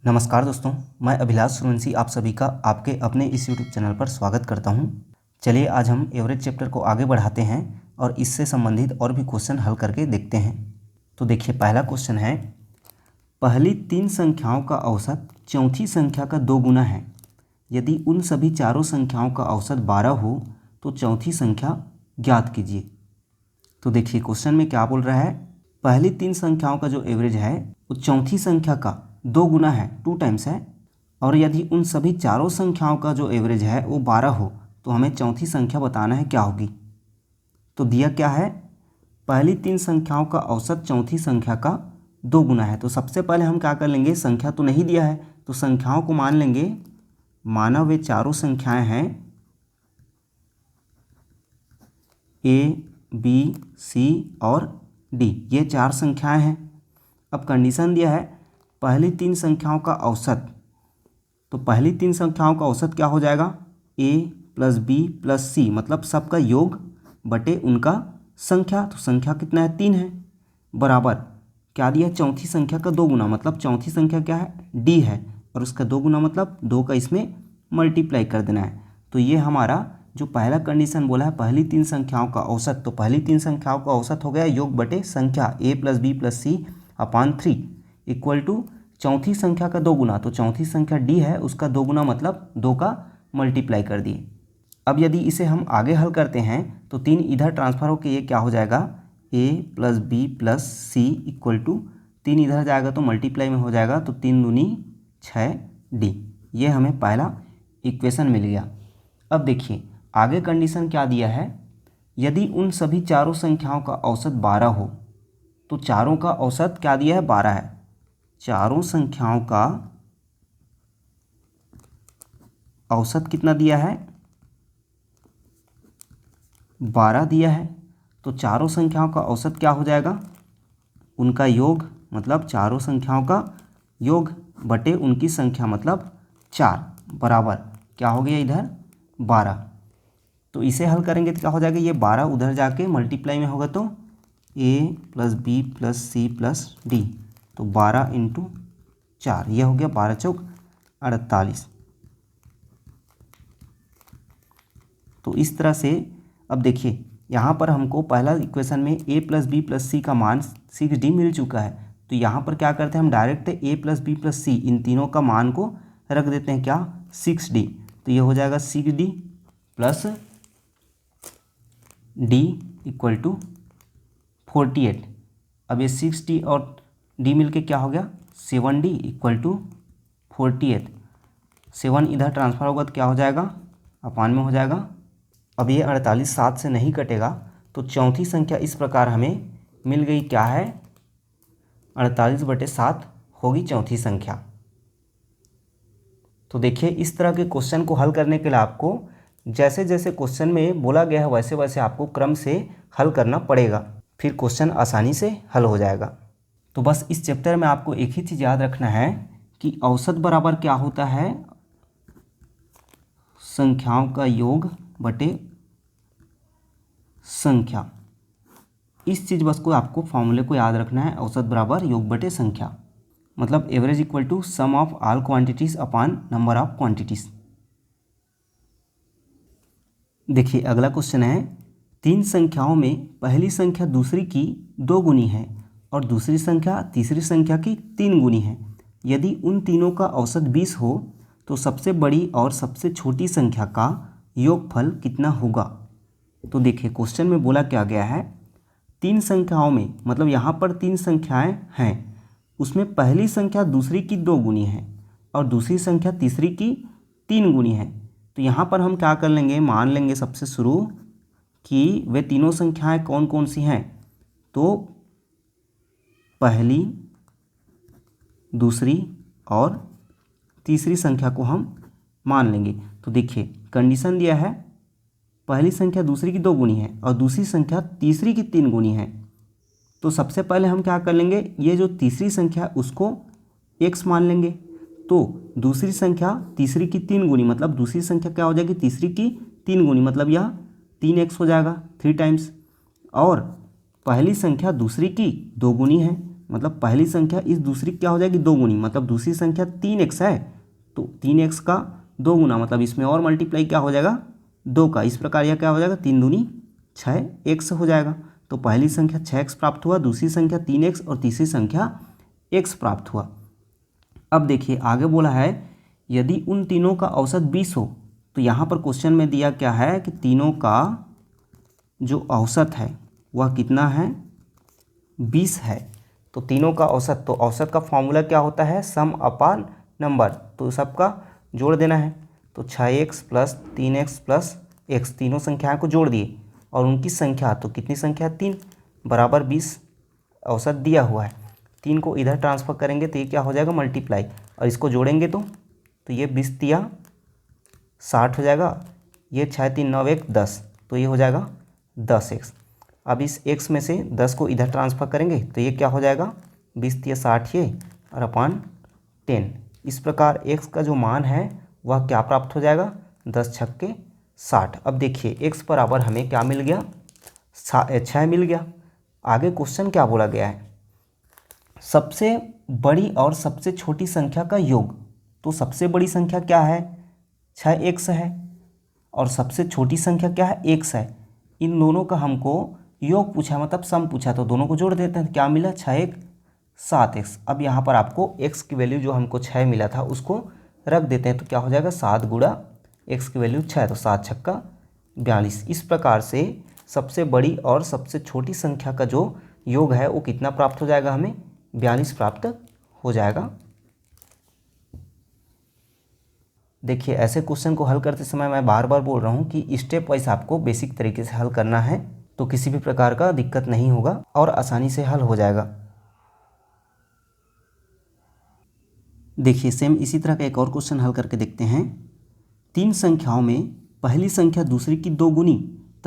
नमस्कार दोस्तों, मैं अभिलाष सूर्यवंशी आप सभी का आपके अपने इस यूट्यूब चैनल पर स्वागत करता हूं। चलिए आज हम एवरेज चैप्टर को आगे बढ़ाते हैं और इससे संबंधित और भी क्वेश्चन हल करके देखते हैं। तो देखिए, पहला क्वेश्चन है, पहली तीन संख्याओं का औसत चौथी संख्या का 2 गुना है। यदि उन सभी चारों संख्याओं का औसत 12 हो तो चौथी संख्या ज्ञात कीजिए। तो देखिए क्वेश्चन में क्या बोल रहा है, पहली तीन संख्याओं का जो एवरेज है वो चौथी संख्या का 2 गुना है, 2 टाइम्स है। और यदि उन सभी चारों संख्याओं का जो एवरेज है वो 12 हो तो हमें चौथी संख्या बताना है क्या होगी। तो दिया क्या है, पहली तीन संख्याओं का औसत चौथी संख्या का 2 गुना है। तो सबसे पहले हम क्या कर लेंगे, संख्या तो नहीं दिया है तो संख्याओं को मान लेंगे। माना वे चारों संख्याएं हैं ए, बी, सी और डी, ये 4 संख्याएं हैं। अब कंडीशन दिया है पहली तीन संख्याओं का औसत, तो पहली तीन संख्याओं का औसत क्या हो जाएगा, a प्लस बी प्लस सी, मतलब सबका योग बटे उनका संख्या। तो संख्या कितना है, 3 है, बराबर क्या दिया, चौथी संख्या का 2 गुना, मतलब चौथी संख्या क्या है, d है, और उसका 2 गुना मतलब 2 का इसमें मल्टीप्लाई कर देना है। तो ये हमारा जो पहला कंडीशन बोला है पहली तीन संख्याओं का औसत, तो पहली तीन संख्याओं का औसत हो गया योग बटे संख्या a plus B plus c upon 3 equal to चौथी संख्या का 2 गुना। तो चौथी संख्या d है, उसका 2 गुना मतलब 2 का मल्टीप्लाई कर दिए। अब यदि इसे हम आगे हल करते हैं तो 3 इधर ट्रांसफर होकर ये क्या हो जाएगा, a plus B plus c equal to 3 इधर जाएगा तो मल्टीप्लाई में हो जाएगा, तो 3 दूनी 6d, ये हमें पहला इक्वेशन मिल गया। अब देखिए आगे कंडीशन क्या दिया है, यदि उन सभी चारों संख्याओं का औसत 12 हो तो चारों का औसत क्या दिया है, 12 है। चारों संख्याओं का औसत कितना दिया है, 12 दिया है। तो चारों संख्याओं का औसत क्या हो जाएगा, उनका योग, मतलब चारों संख्याओं का योग बटे उनकी संख्या मतलब 4, बराबर क्या हो गया इधर 12। तो इसे हल करेंगे तो क्या हो जाएगा, ये 12 उधर जाके मल्टीप्लाई में होगा तो a plus B plus c plus d, तो 12 इंटू 4, यह हो गया 12 चौक 48। तो इस तरह से अब देखिए यहाँ पर हमको पहला इक्वेशन में a प्लस बी प्लस सी का मान 6d मिल चुका है। तो यहाँ पर क्या करते हैं हम, direct a plus B plus C इन तीनों का मान को रख देते हैं क्या, 6d। तो ये हो जाएगा 6d plus d equal to 48। अब ये 6d और d मिलके क्या हो गया, 7d इक्वल टू 48। 7 इधर ट्रांसफर होगा तो क्या हो जाएगा, अपान में हो जाएगा। अब ये 48 7 से नहीं कटेगा, तो चौथी संख्या इस प्रकार हमें मिल गई, क्या है 48/7 होगी चौथी संख्या। तो देखिए इस तरह के क्वेश्चन को हल करने के लिए आपको जैसे जैसे क्वेश्चन में बोला गया है वैसे वैसे आपको क्रम से हल करना पड़ेगा, फिर क्वेश्चन आसानी से हल हो जाएगा। तो बस इस चैप्टर में आपको एक ही चीज़ याद रखना है कि औसत बराबर क्या होता है, संख्याओं का योग बटे संख्या। इस चीज़ बस को आपको फॉर्मूले को याद रखना है, औसत बराबर योग बटे संख्या, मतलब average equal to sum of all quantities upon number of quantities. देखिए अगला क्वेश्चन है, तीन संख्याओं में पहली संख्या दूसरी की 2 गुनी है और दूसरी संख्या तीसरी संख्या की 3 गुनी है। यदि उन तीनों का औसत 20 हो तो सबसे बड़ी और सबसे छोटी संख्या का योगफल कितना होगा। तो देखिए क्वेश्चन में बोला क्या गया है, तीन संख्याओं में, मतलब यहाँ पर 3 संख्याएं हैं, उसमें पहली संख्या दूसरी की 2 गुनी है और दूसरी संख्या तीसरी की 3 गुनी है। तो यहाँ पर हम क्या कर लेंगे, मान लेंगे सबसे शुरू कि वे तीनों संख्याएं कौन कौन सी हैं। तो पहली, दूसरी और तीसरी संख्या को हम मान लेंगे। तो देखिए कंडीशन दिया है पहली संख्या दूसरी की 2 गुनी है और दूसरी संख्या तीसरी की 3 गुनी है। तो सबसे पहले हम क्या कर लेंगे, ये जो तीसरी संख्या उसको x मान लेंगे। तो दूसरी संख्या तीसरी की 3 गुनी, मतलब दूसरी संख्या क्या हो जाएगी, तीसरी की 3 गुनी, मतलब यह 3x हो जाएगा 3 टाइम्स। और पहली संख्या दूसरी की 2 गुनी है मतलब पहली संख्या इस दूसरी क्या हो जाएगी 2 गुनी, मतलब दूसरी संख्या 3x है तो 3x का 2 गुना, मतलब इसमें और मल्टीप्लाई क्या हो जाएगा 2 का। इस प्रकार यह क्या हो जाएगा 3 दूनी 6x हो जाएगा। तो पहली संख्या 6x प्राप्त हुआ, दूसरी संख्या 3x और तीसरी संख्या x प्राप्त हुआ। अब देखिए आगे बोला है यदि उन तीनों का औसत 20 हो, तो यहाँ पर क्वेश्चन में दिया क्या है कि तीनों का जो औसत है वह कितना है 20 है। तो तीनों का औसत, तो औसत का फॉर्मूला क्या होता है सम अपान नंबर, तो सबका जोड़ देना है। तो 6x plus 3x plus x, तीनों संख्याओं को जोड़ दिए और उनकी संख्या, तो कितनी संख्या 3 बराबर 20 औसत दिया हुआ है। 3 को इधर ट्रांसफ़र करेंगे तो ये क्या हो जाएगा मल्टीप्लाई, और इसको जोड़ेंगे तो ये 20 तिया 60 हो जाएगा, ये 6 3 9 1 10, तो ये हो जाएगा 10x। अब इस x में से 10 को इधर ट्रांसफ़र करेंगे तो ये क्या हो जाएगा 20 तिया 60 ये और अपान 10। इस प्रकार x का जो मान है वह क्या प्राप्त हो जाएगा 10 छक्के 60। अब देखिए x बराबर हमें क्या मिल गया 6 मिल गया। आगे क्वेश्चन क्या बोला गया है सबसे बड़ी और सबसे छोटी संख्या का योग। तो सबसे बड़ी संख्या क्या है 6x है और सबसे छोटी संख्या क्या है x है। इन दोनों का हमको योग पूछा, मतलब सम पूछा, तो दोनों को जोड़ देते हैं। क्या मिला 6 7x। अब यहाँ पर आपको x की वैल्यू जो हमको 6 मिला था उसको रख देते हैं, तो क्या हो जाएगा 7 गुणा x की वैल्यू 6, तो 7 छक्का 42। इस प्रकार से सबसे बड़ी और सबसे छोटी संख्या का जो योग है वो कितना प्राप्त हो जाएगा हमें 42 प्राप्त हो जाएगा। देखिए ऐसे क्वेश्चन को हल करते समय मैं बार बार बोल रहा हूँ कि स्टेप वाइज आपको बेसिक तरीके से हल करना है, तो किसी भी प्रकार का दिक्कत नहीं होगा और आसानी से हल हो जाएगा। देखिए सेम इसी तरह का एक और क्वेश्चन हल करके देखते हैं। 3 संख्याओं में पहली संख्या दूसरी की 2 गुनी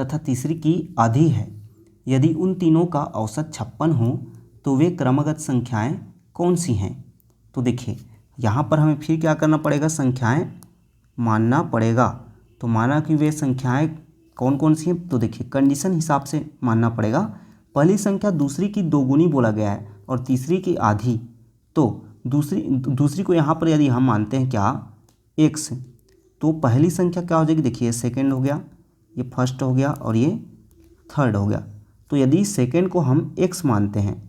तथा तीसरी की आधी है। यदि उन तीनों का औसत 56 हो तो वे क्रमगत संख्याएं कौन सी हैं। तो देखिए यहाँ पर हमें फिर क्या करना पड़ेगा संख्याएं मानना पड़ेगा। तो माना कि वे संख्याएं कौन कौन सी हैं, तो देखिए कंडीशन हिसाब से मानना पड़ेगा। पहली संख्या दूसरी की 2 गुनी बोला गया है और तीसरी की आधी, तो दूसरी को यहाँ पर यदि हम मानते हैं क्या x, तो पहली संख्या क्या हो जाएगी देखिए ये सेकेंड हो गया, ये फर्स्ट हो गया और ये थर्ड हो गया। तो यदि सेकेंड को हम x मानते हैं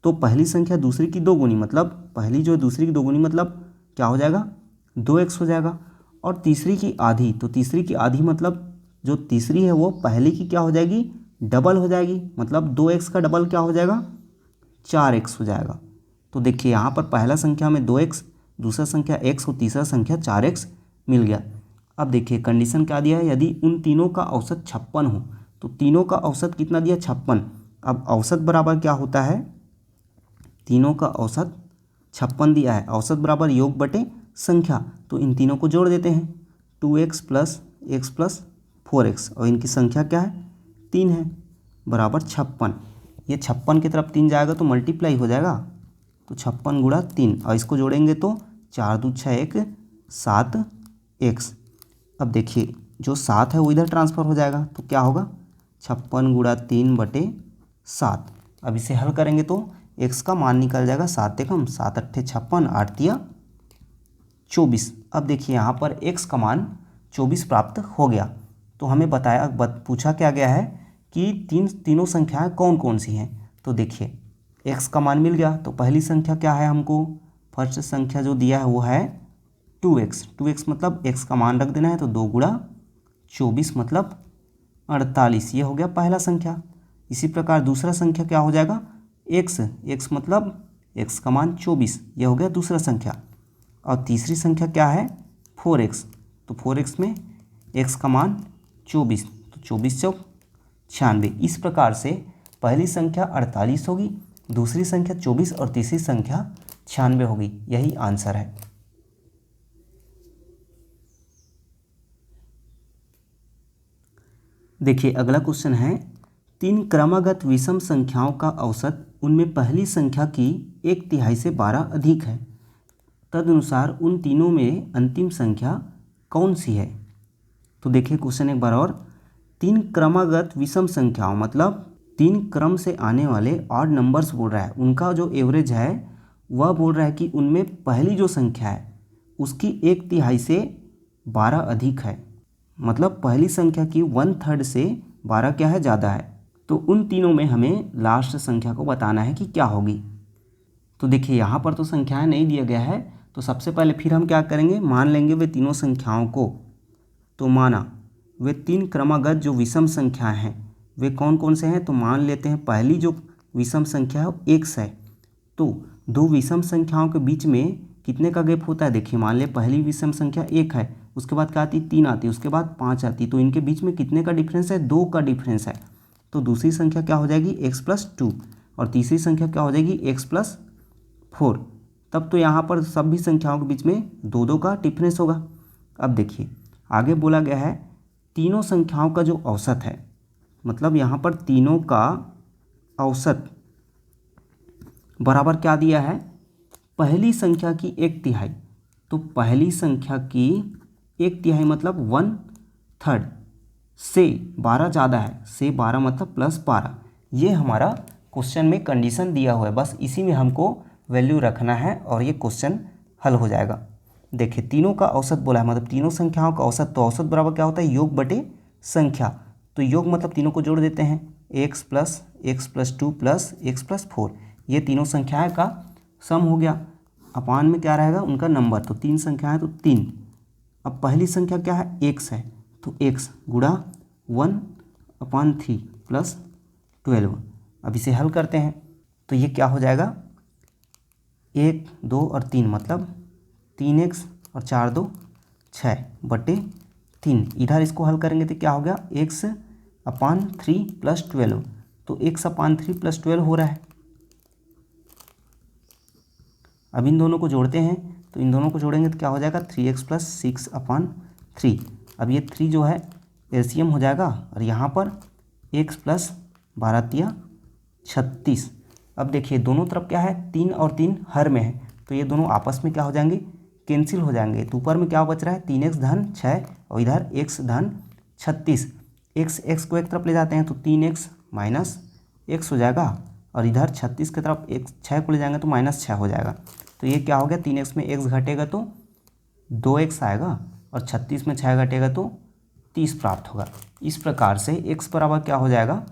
तो पहली संख्या दूसरी की 2 गुनी, मतलब पहली जो है दूसरी की 2 गुनी मतलब क्या हो जाएगा 2x हो जाएगा। और तीसरी की आधी, तो तीसरी की आधी मतलब जो तीसरी है वो पहली की क्या हो जाएगी डबल हो जाएगी, मतलब 2x का डबल क्या हो जाएगा 4x हो जाएगा। तो देखिए यहाँ पर पहला संख्या में 2x, दूसरा संख्या x और तीसरा संख्या 4x मिल गया। अब देखिए कंडीशन क्या दिया है यदि उन तीनों का औसत 56 हो, तो तीनों का औसत कितना दिया 56। अब औसत बराबर क्या होता है, तीनों का औसत 56 दिया है, औसत बराबर योग बटे संख्या, तो इन तीनों को जोड़ देते हैं 2x plus x plus 4x और इनकी संख्या क्या है 3 है बराबर 56। ये 56 की तरफ 3 जाएगा तो मल्टीप्लाई हो जाएगा, तो 56 गुणा 3 और इसको जोड़ेंगे तो 4 2 6 1 7x। अब देखिए जो 7 है वो इधर ट्रांसफ़र हो जाएगा, तो क्या होगा 56 गुणा 3 बटे 7। अब इसे हल करेंगे तो x का मान निकल जाएगा 7 एकम 7 अट्ठे 56 8 तिया 24। अब देखिए यहाँ पर x का मान 24 प्राप्त हो गया। तो हमें पूछा क्या गया है कि तीनों संख्याएं कौन कौन सी हैं। तो देखिए x का मान मिल गया, तो पहली संख्या क्या है हमको फर्स्ट संख्या जो दिया है वो है 2x मतलब x का मान रख देना है, तो 2 गुणा 24 मतलब 48, ये हो गया पहला संख्या। इसी प्रकार दूसरा संख्या क्या हो जाएगा x मतलब x का मान 24, ये हो गया दूसरा संख्या। और तीसरी संख्या क्या है 4x, तो 4x में x का मान 24, तो 24 चौक 96। इस प्रकार से पहली संख्या 48 होगी, दूसरी संख्या 24 और तीसरी संख्या 96 होगी। यही आंसर है। देखिए अगला क्वेश्चन है 3 क्रमागत विषम संख्याओं का औसत उनमें पहली संख्या की 1/3 से 12 अधिक है, तदनुसार उन तीनों में अंतिम संख्या कौन सी है। तो देखिए क्वेश्चन एक बार और, 3 क्रमागत विषम संख्याओं मतलब तीन क्रम से आने वाले ऑड नंबर्स बोल रहा है, उनका जो एवरेज है वह बोल रहा है कि उनमें पहली जो संख्या है उसकी 1/3 से 12 अधिक है। मतलब पहली संख्या की 1/3 से 12 क्या है, ज़्यादा है। तो उन तीनों में हमें लास्ट संख्या को बताना है कि क्या होगी। तो देखिए यहाँ पर तो संख्याएं नहीं दिया गया है, तो सबसे पहले फिर हम क्या करेंगे, मान लेंगे वे तीनों संख्याओं को। तो माना वे तीन क्रमागत जो विषम संख्याएं हैं वे कौन कौन से हैं। तो मान लेते हैं पहली जो विषम संख्या है वो x है। तो दो विषम संख्याओं के बीच में कितने का गैप होता है, देखिए मान ले पहली विषम संख्या 1 है, उसके बाद क्या आती है 3 आती है, उसके बाद 5 आती है, तो इनके बीच में कितने का डिफरेंस है, 2 का डिफरेंस है। तो दूसरी संख्या क्या हो जाएगी x+2 और तीसरी संख्या क्या हो जाएगी x+4। तब तो यहाँ पर सभी संख्याओं के बीच में 2-2 का डिफरेंस होगा। अब देखिए आगे बोला गया है तीनों संख्याओं का जो औसत है, मतलब यहाँ पर तीनों का औसत बराबर क्या दिया है, पहली संख्या की 1/3। तो पहली संख्या की 1/3 मतलब 1/3 से 12 ज़्यादा है, से 12 मतलब +12। ये हमारा क्वेश्चन में कंडीशन दिया हुआ है, बस इसी में हमको वैल्यू रखना है और ये क्वेश्चन हल हो जाएगा। देखिए तीनों का औसत बोला है, मतलब तीनों संख्याओं का औसत, तो औसत बराबर क्या होता है, योग बटे संख्या। तो योग मतलब तीनों को जोड़ देते हैं, x + x+2 + x+4, ये तीनों संख्याएं का सम हो गया। अपान में क्या रहेगा, उनका नंबर। तो तीन संख्याएं तो 3। अब पहली संख्या क्या है, x है, तो x गुणा 1/3 + 12। अब इसे हल करते हैं तो ये क्या हो जाएगा, 1, 2 और 3 मतलब 3x और 4 2 6 बटे 3। इधर इसको हल करेंगे तो क्या हो गया, x/3 + 12। तो x/3 + 12 हो रहा है। अब इन दोनों को जोड़ते हैं, तो इन दोनों को जोड़ेंगे तो क्या हो जाएगा, 3x + 6/3। अब ये 3 जो है एलसीएम हो जाएगा, और यहाँ पर x + 12 × 36। अब देखिए दोनों तरफ क्या है, 3 और 3 हर में है, तो ये दोनों आपस में क्या हो जाएंगे, कैंसिल हो जाएंगे। तो ऊपर में क्या बच रहा है, 3x + 6 और इधर x + 36। x को एक तरफ ले जाते हैं तो 3x - x हो जाएगा, और इधर 36 की तरफ 6 को ले जाएंगे तो -6 हो जाएगा। तो ये क्या हो गया, 3x में x घटेगा तो 2x आएगा, और 36 में 6 घटेगा तो 30 प्राप्त होगा। इस प्रकार से x बराबर क्या हो जाएगा,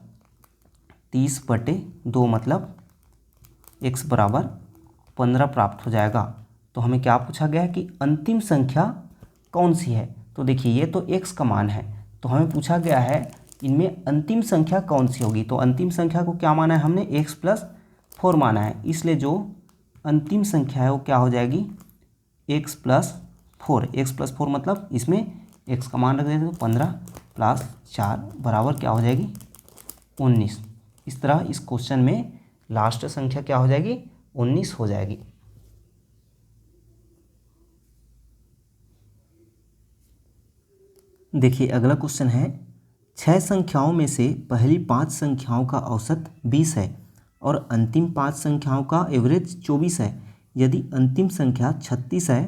30/2, मतलब x बराबर 15 प्राप्त हो जाएगा। तो हमें क्या पूछा गया है कि अंतिम संख्या कौन सी है। तो देखिए ये तो x का मान है, तो हमें पूछा गया है इनमें अंतिम संख्या कौन सी होगी। तो अंतिम संख्या को क्या माना है हमने, x+4 माना है, इसलिए जो अंतिम संख्या है वो क्या हो जाएगी, x+4। x+4 मतलब इसमें x का मान रख देते तो 15 + 4 बराबर क्या हो जाएगी, 19। इस तरह इस क्वेश्चन में लास्ट संख्या क्या हो जाएगी, 19 हो जाएगी। देखिए अगला क्वेश्चन है, 6 संख्याओं में से पहली 5 संख्याओं का औसत 20 है और अंतिम 5 संख्याओं का एवरेज 24 है। यदि अंतिम संख्या 36 है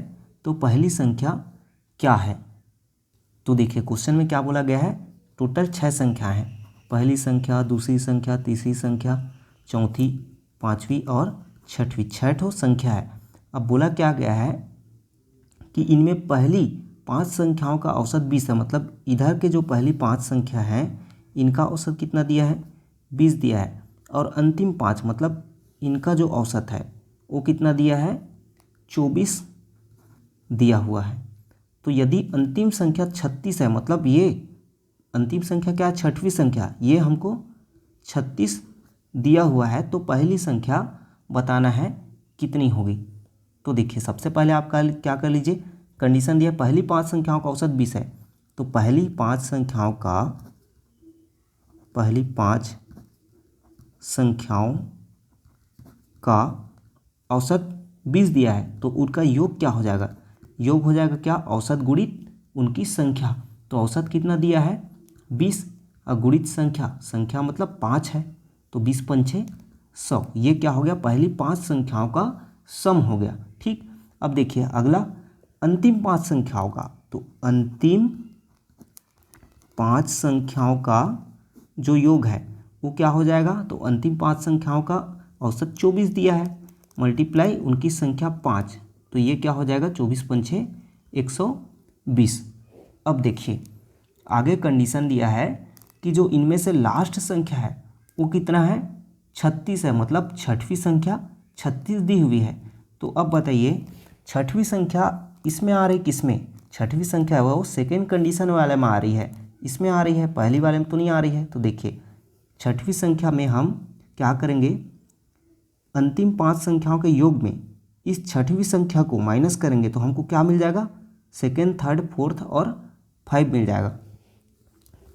तो पहली संख्या क्या है। तो देखिए क्वेश्चन में क्या बोला गया है, टोटल 6 संख्या हैं, पहली संख्या, दूसरी संख्या, तीसरी संख्या, चौथी, पाँचवीं और छठवीं, 6 ठो संख्या है। अब बोला क्या गया है कि इनमें पहली 5 संख्याओं का औसत 20 है, मतलब इधर के जो पहली 5 संख्या हैं इनका औसत कितना दिया है, 20 दिया है, और अंतिम 5 मतलब इनका जो औसत है वो कितना दिया है, 24 दिया हुआ है। तो यदि अंतिम संख्या 36 है, मतलब ये अंतिम संख्या क्या है, छठवीं संख्या, ये हमको 36 दिया हुआ है, तो पहली संख्या बताना है कितनी होगी। तो देखिए सबसे पहले आप क्या कर लीजिए, कंडीशन दिया पहली 5 संख्याओं का औसत 20 है, तो पहली 5 संख्याओं का औसत 20 दिया है, तो उनका योग क्या हो जाएगा, योग हो जाएगा क्या, औसत गुणित उनकी संख्या। तो औसत कितना दिया है 20, और गुणित संख्या मतलब 5 है, तो 20 × 5 = 100। ये क्या हो गया, पहली 5 संख्याओं का सम हो गया। ठीक, अब देखिए अगला अंतिम 5 संख्याओं का, तो अंतिम 5 संख्याओं का जो योग है वो क्या हो जाएगा, तो अंतिम 5 संख्याओं का औसत 24 दिया है, मल्टीप्लाई उनकी संख्या 5, तो ये क्या हो जाएगा 24 पंछे 120। अब देखिए आगे कंडीशन दिया है कि जो इनमें से लास्ट संख्या है वो कितना है, 36 है, मतलब छठवीं संख्या 36 दी हुई है। तो अब बताइए छठवीं संख्या इसमें आ रही, किसमें, छठवीं संख्या है वो सेकेंड कंडीशन वाले में आ रही है, इसमें आ रही है, पहली वाले में तो नहीं आ रही है। तो देखिए छठवीं संख्या में हम क्या करेंगे, अंतिम 5 संख्याओं के योग में इस छठवीं संख्या को माइनस करेंगे तो हमको क्या मिल जाएगा, सेकेंड, थर्ड, फोर्थ और 5 मिल जाएगा।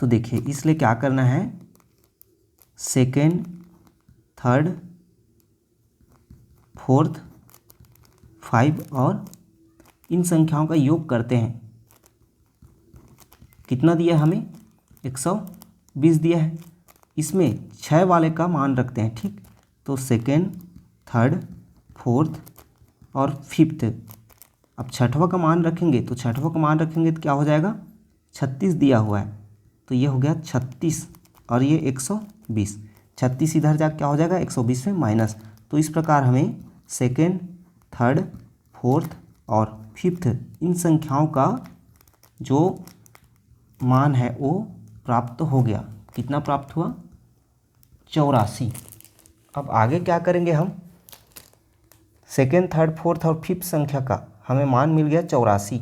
तो देखिए इसलिए क्या करना है, सेकेंड, थर्ड, फोर्थ, 5 और इन संख्याओं का योग करते हैं। कितना दिया है हमें, 120 दिया है। इसमें 6 वाले का मान रखते हैं, ठीक। तो सेकेंड, थर्ड, फोर्थ और फिफ्थ। अब छठवां का मान रखेंगे तो छठवां का मान रखेंगे तो क्या हो जाएगा, 36 दिया हुआ है, तो ये हो गया 36 और ये 120। 36 इधर जा क्या हो जाएगा 120 में माइनस। तो इस प्रकार हमें सेकेंड, थर्ड, फोर्थ और फिफ्थ इन संख्याओं का जो मान है वो प्राप्त हो गया। कितना प्राप्त हुआ, 84। अब आगे क्या करेंगे हम, सेकेंड, थर्ड, फोर्थ और फिफ्थ संख्या का हमें मान मिल गया 84।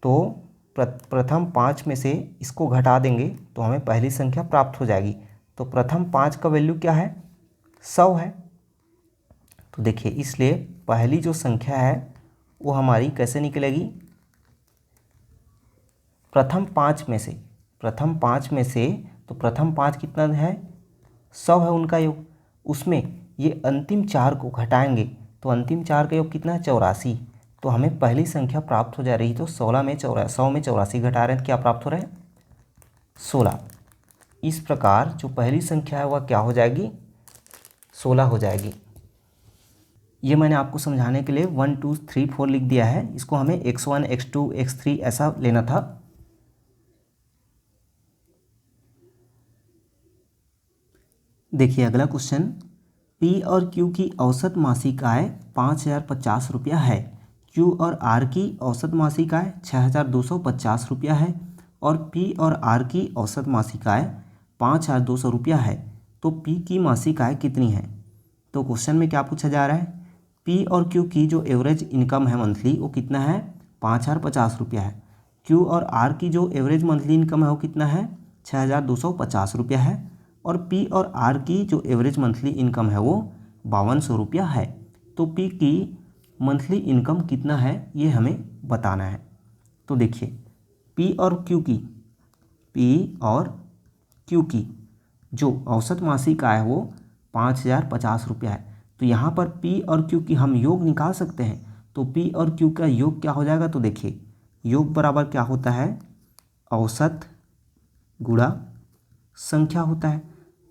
तो प्रथम 5 में से इसको घटा देंगे तो हमें पहली संख्या प्राप्त हो जाएगी। तो प्रथम 5 का वैल्यू क्या है, 100 है। तो देखिए इसलिए पहली जो संख्या है वो हमारी कैसे निकलेगी, प्रथम 5 में से, प्रथम 5 में से, तो प्रथम 5 कितना है, 100 है उनका योग, उसमें ये अंतिम 4 को घटाएंगे तो अंतिम 4 का योग कितना है, 84। तो हमें पहली संख्या प्राप्त हो जा रही, तो 100 में 84 घटा रहे हैं तो क्या प्राप्त हो रहा है, 16। इस प्रकार जो पहली संख्या है वह क्या हो जाएगी, 16 हो जाएगी। ये मैंने आपको समझाने के लिए 1 2 3 4 लिख दिया है, इसको हमें x1 x2 x3 ऐसा लेना था। देखिए अगला क्वेश्चन, P और Q की औसत मासिक आय 5050 रुपया है, Q और R की औसत मासिक आय 6250 रुपया है और P और R की औसत मासिक आय 5200 रुपया है, तो P की मासिक आय कितनी है। तो क्वेश्चन में क्या पूछा जा रहा है, P और Q की जो एवरेज इनकम है मंथली वो कितना है, 5050 रुपया है। Q और R की जो एवरेज मंथली इनकम है वो कितना है, 6250 रुपया है और P और R की जो एवरेज मंथली इनकम है वो 5200 रुपया है। तो P की मंथली इनकम कितना है ये हमें बताना है। तो देखिए P और Q की जो औसत मासिक आय है वो 5050 रुपया है। तो यहाँ पर P और Q की हम योग निकाल सकते हैं। तो P और Q का योग क्या हो जाएगा, तो देखिए योग बराबर क्या होता है, औसत गुणा संख्या होता है।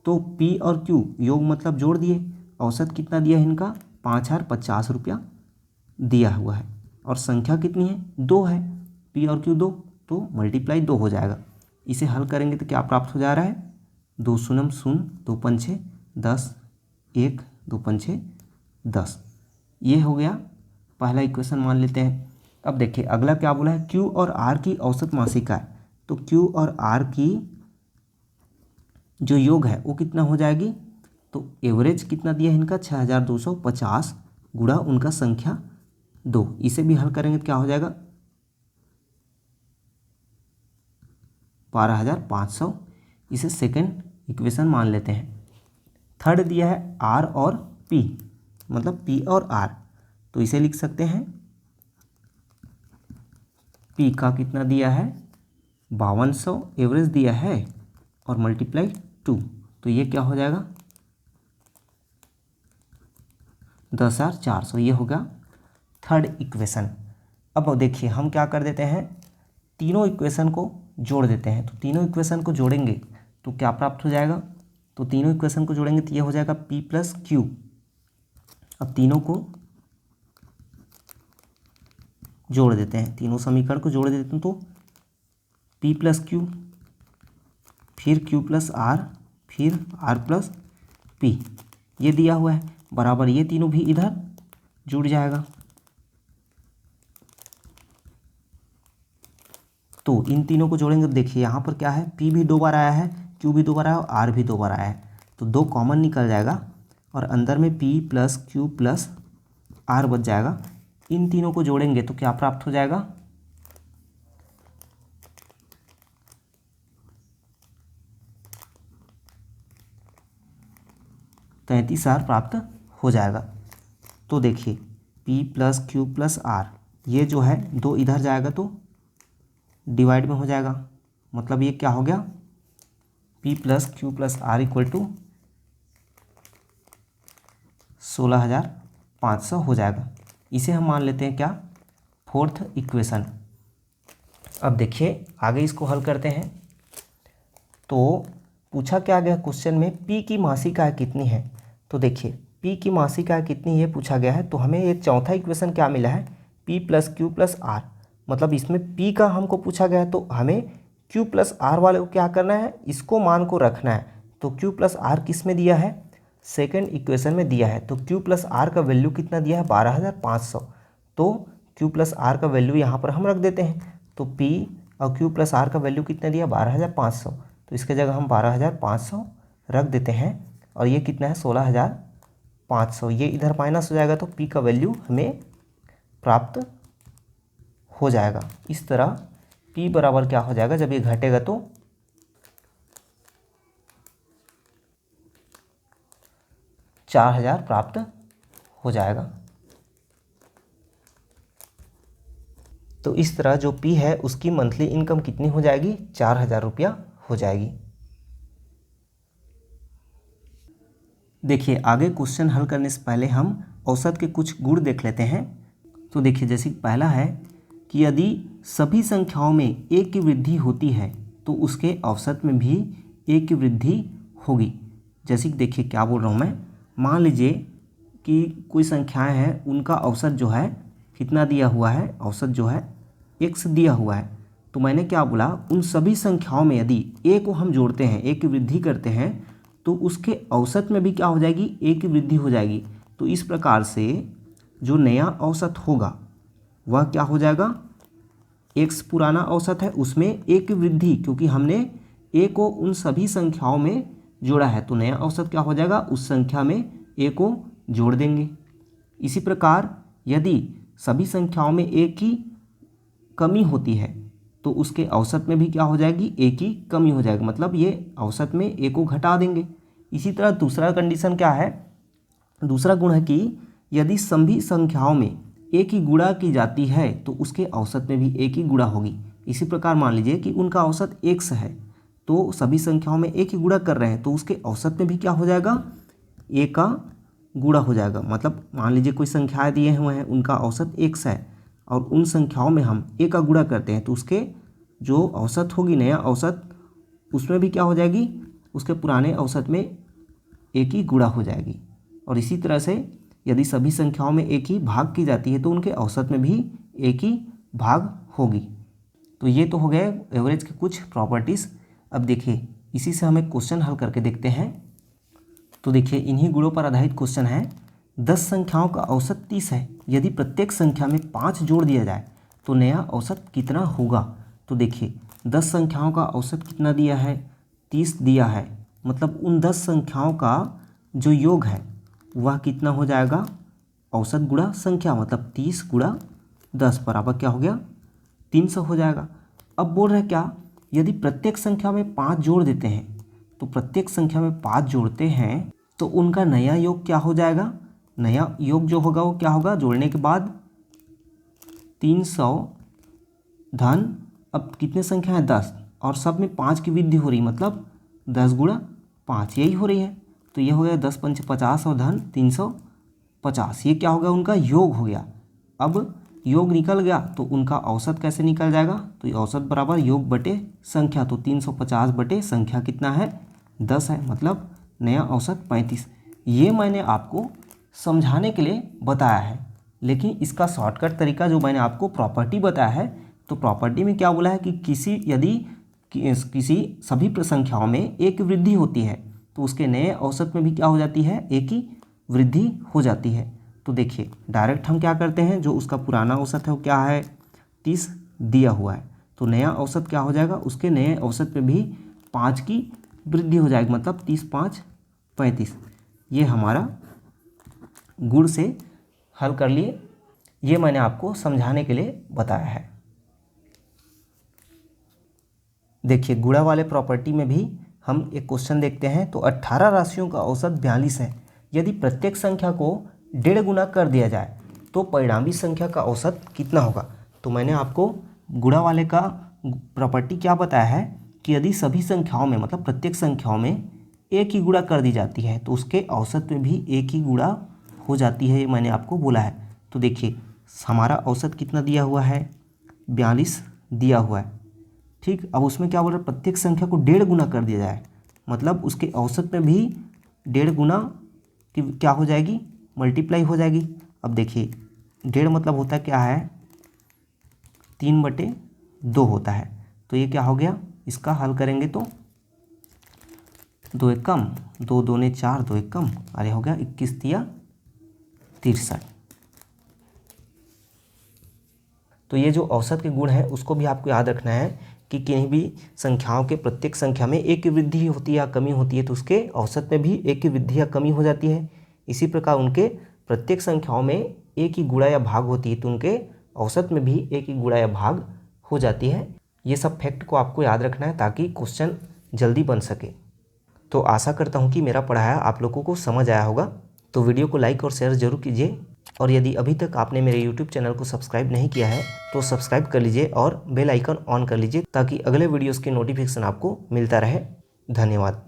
तो P और Q योग मतलब जोड़ दिए, औसत कितना दिया है इनका, 5050 रुपया दिया हुआ है और संख्या कितनी है, 2 है, P और Q 2, तो मल्टीप्लाई 2 हो जाएगा। इसे हल करेंगे तो क्या प्राप्त हो जा रहा है, 2 शून्य 0, 2 पंछे 10, 1 2 पंछे 10। ये हो गया पहला इक्वेशन मान लेते हैं। अब देखिए अगला क्या बोला है, Q और R की औसत मासिक आय। तो Q और R की जो योग है वो कितना हो जाएगी, तो एवरेज कितना दिया है इनका 6250 गुणा उनका संख्या 2। इसे भी हल करेंगे तो क्या हो जाएगा 12500। इसे सेकंड इक्वेशन मान लेते हैं। थर्ड दिया है R और P, मतलब P और R, तो इसे लिख सकते हैं P का कितना दिया है 5200 एवरेज दिया है और मल्टीप्लाई 2, तो ये क्या हो जाएगा 10400। ये होगा थर्ड इक्वेशन। अब देखिए हम क्या कर देते हैं, तीनों इक्वेशन को जोड़ देते हैं। तो तीनों इक्वेशन को जोड़ेंगे तो क्या प्राप्त हो जाएगा, तो तीनों इक्वेशन को जोड़ेंगे तो ये हो जाएगा P प्लस Q। अब तीनों को जोड़ देते हैं, तीनों समीकरण को जोड़ देते हैं तो P प्लस Q, फिर Q प्लस R, फिर आर प्लस पी, ये दिया हुआ है, बराबर ये तीनों भी इधर जुड़ जाएगा। तो इन तीनों को जोड़ेंगे तो देखिए यहाँ पर क्या है, पी भी 2 बार आया है, क्यू भी 2 बार आया और आर भी 2 बार आया है, तो 2 कॉमन निकल जाएगा और अंदर में P plus Q plus R बच जाएगा। इन तीनों को जोड़ेंगे तो क्या प्राप्त हो जाएगा, 33R प्राप्त हो जाएगा। तो देखिए P plus Q plus R, ये जो है 2 इधर जाएगा तो डिवाइड में हो जाएगा, मतलब ये क्या हो गया, P plus Q plus R equal to 16,500 हो जाएगा। इसे हम मान लेते हैं क्या, 4th इक्वेशन। अब देखिए आगे इसको हल करते हैं। तो पूछा क्या गया क्वेश्चन में, P की मासिक आय कितनी है। तो देखिए P की मासिक आय कितनी है पूछा गया है, तो हमें ये चौथा इक्वेशन क्या मिला है, P plus Q plus R, मतलब इसमें P का हमको पूछा गया है तो हमें Q प्लस आर वाले को क्या करना है, इसको मान को रखना है। तो Q प्लस आर किस में दिया है, सेकेंड इक्वेशन में दिया है। तो Q प्लस आर का वैल्यू कितना दिया है, 12,500। तो Q प्लस आर का वैल्यू यहाँ पर हम रख देते हैं। तो P और Q प्लस आर का वैल्यू कितना दिया, 12,500, तो इसके जगह हम 12,500 रख देते हैं और ये कितना है, 16,500। ये इधर माइनस हो जाएगा तो P का वैल्यू हमें प्राप्त हो जाएगा। इस तरह P बराबर क्या हो जाएगा, जब ये घटेगा तो 4,000 प्राप्त हो जाएगा। तो इस तरह जो P है उसकी मंथली इनकम कितनी हो जाएगी, 4,000 रुपया हो जाएगी। देखिए आगे क्वेश्चन हल करने से पहले हम औसत के कुछ गुण देख लेते हैं। तो देखिए जैसे पहला है कि यदि सभी संख्याओं में एक की वृद्धि होती है तो उसके औसत में भी एक की वृद्धि होगी। जैसे कि देखिए क्या बोल रहा हूँ मैं, मान लीजिए कि कोई संख्याएं हैं, उनका औसत जो है कितना दिया हुआ है, औसत जो है x दिया हुआ है। तो मैंने क्या बोला, उन सभी संख्याओं में यदि a को हम जोड़ते हैं, a की वृद्धि करते हैं तो उसके औसत में भी क्या हो जाएगी, a की वृद्धि हो जाएगी। तो इस प्रकार से जो नया औसत होगा वह क्या हो जाएगा, x पुराना औसत है उसमें a की वृद्धि, क्योंकि हमने a को उन सभी संख्याओं में जोड़ा है तो नया औसत क्या हो जाएगा, उस संख्या में a को जोड़ देंगे। इसी प्रकार यदि सभी संख्याओं में a की कमी होती है तो उसके औसत में भी क्या हो जाएगी, a की कमी हो जाएगी, मतलब ये औसत में a को घटा देंगे। इसी तरह दूसरा कंडीशन क्या है, दूसरा गुण है कि यदि सभी संख्याओं में a की गुणा की जाती है तो उसके औसत में भी a की गुणा होगी। इसी प्रकार मान लीजिए कि उनका औसत x है तो सभी संख्याओं में a की गुणा कर रहे हैं तो उसके औसत में भी क्या हो जाएगा, a का गुणा हो जाएगा। मतलब मान लीजिए कोई संख्याएं दिए हुए हैं, उनका औसत x है और उन संख्याओं में हम a का गुणा करते हैं तो उसके जो औसत होगी, नया औसत, उसमें भी क्या हो जाएगी, उसके पुराने औसत में a की गुणा हो जाएगी। और इसी तरह से यदि सभी संख्याओं में a की भाग की जाती है तो उनके औसत में भी a की भाग होगी। तो ये तो हो गए एवरेज के कुछ प्रॉपर्टीज़। अब देखिए इसी से हम एक क्वेश्चन हल करके देखते हैं। तो देखिए इन्हीं गुणों पर आधारित क्वेश्चन है। 10 संख्याओं का औसत 30 है, यदि प्रत्येक संख्या में 5 जोड़ दिया जाए तो नया औसत कितना होगा। तो देखिए 10 संख्याओं का औसत कितना दिया है, 30 दिया है, मतलब उन 10 संख्याओं का जो योग है वह कितना हो जाएगा, औसत गुणा संख्या, मतलब 30 गुणा 10 बराबर क्या हो गया, 300 हो जाएगा। अब बोल रहे क्या, यदि प्रत्येक संख्या में 5 जोड़ देते हैं तो प्रत्येक संख्या में 5 जोड़ते हैं तो उनका नया योग क्या हो जाएगा, नया योग जो होगा वो क्या होगा, जोड़ने के बाद 300 धन, अब कितने संख्या है 10 और सब में 5 की वृद्धि हो रही, मतलब 10 गुणा 5 यही हो रही है। तो ये हो गया 10 पंच 50 और धन 350, ये क्या हो गया, उनका योग हो गया। अब योग निकल गया तो उनका औसत कैसे निकल जाएगा, तो ये औसत बराबर योग बटे संख्या, तो 350 बटे संख्या कितना है 10 है, मतलब नया औसत 35। ये मैंने आपको समझाने के लिए बताया है, लेकिन इसका शॉर्टकट तरीका जो मैंने आपको प्रॉपर्टी बताया है, तो प्रॉपर्टी में क्या बोला है कि यदि किसी सभी संख्याओं में एक वृद्धि होती है तो तो उसके नए औसत में भी क्या हो जाती है, ए की वृद्धि हो जाती है। तो देखिए डायरेक्ट हम क्या करते हैं, जो उसका पुराना औसत है वो क्या है 30 दिया हुआ है, तो नया औसत क्या हो जाएगा, उसके नए औसत में भी 5 की वृद्धि हो जाएगी, मतलब 30 5 35। ये हमारा गुण से हल कर लिए, ये मैंने आपको समझाने के लिए बताया है। देखिए गुणा वाले प्रॉपर्टी में भी हम एक क्वेश्चन देखते हैं। तो 18 राशियों का औसत 42 है। यदि प्रत्येक संख्या को 1.5 गुना कर दिया जाए तो परिणामी संख्या का औसत कितना होगा। तो मैंने आपको गुणा वाले का प्रॉपर्टी क्या बताया है कि यदि सभी संख्याओं में, मतलब प्रत्येक संख्याओं में एक ही गुणा कर दी जाती है तो उसके औसत में भी एक ही गुणा हो जाती है, ये मैंने आपको बोला है। तो देखिए हमारा औसत कितना दिया हुआ है, 42 दिया हुआ है, ठीक। अब उसमें क्या बोल रहा है, प्रत्येक संख्या को 1.5 गुना कर दिया जाए, मतलब उसके औसत में भी 1.5 गुना की क्या हो जाएगी, मल्टीप्लाई हो जाएगी। अब देखिए 1.5 मतलब होता है क्या है, 3/2 होता है। तो ये क्या हो गया, इसका हल करेंगे तो 2 एक कम, 2 दूने 4, 2 एक कम, अरे हो गया 21 तिया 63। तो ये जो औसत के गुण है उसको भी आपको याद रखना है कि कहीं भी संख्याओं के प्रत्येक संख्या में एक की वृद्धि होती है या कमी होती है तो उसके औसत में भी एक की वृद्धि या कमी हो जाती है। इसी प्रकार उनके प्रत्येक संख्याओं में एक ही गुणा या भाग होती है तो उनके औसत में भी एक ही गुणा या भाग हो जाती है। ये सब फैक्ट को आपको याद रखना है ताकि क्वेश्चन जल्दी बन सके। तो आशा करता हूँ कि मेरा पढ़ाया आप लोगों को समझ आया होगा। तो वीडियो को लाइक और शेयर जरूर कीजिए, और यदि अभी तक आपने मेरे YouTube चैनल को सब्सक्राइब नहीं किया है तो सब्सक्राइब कर लीजिए और बेल आइकन ऑन कर लीजिए ताकि अगले वीडियोस के नोटिफिकेशन आपको मिलता रहे। धन्यवाद।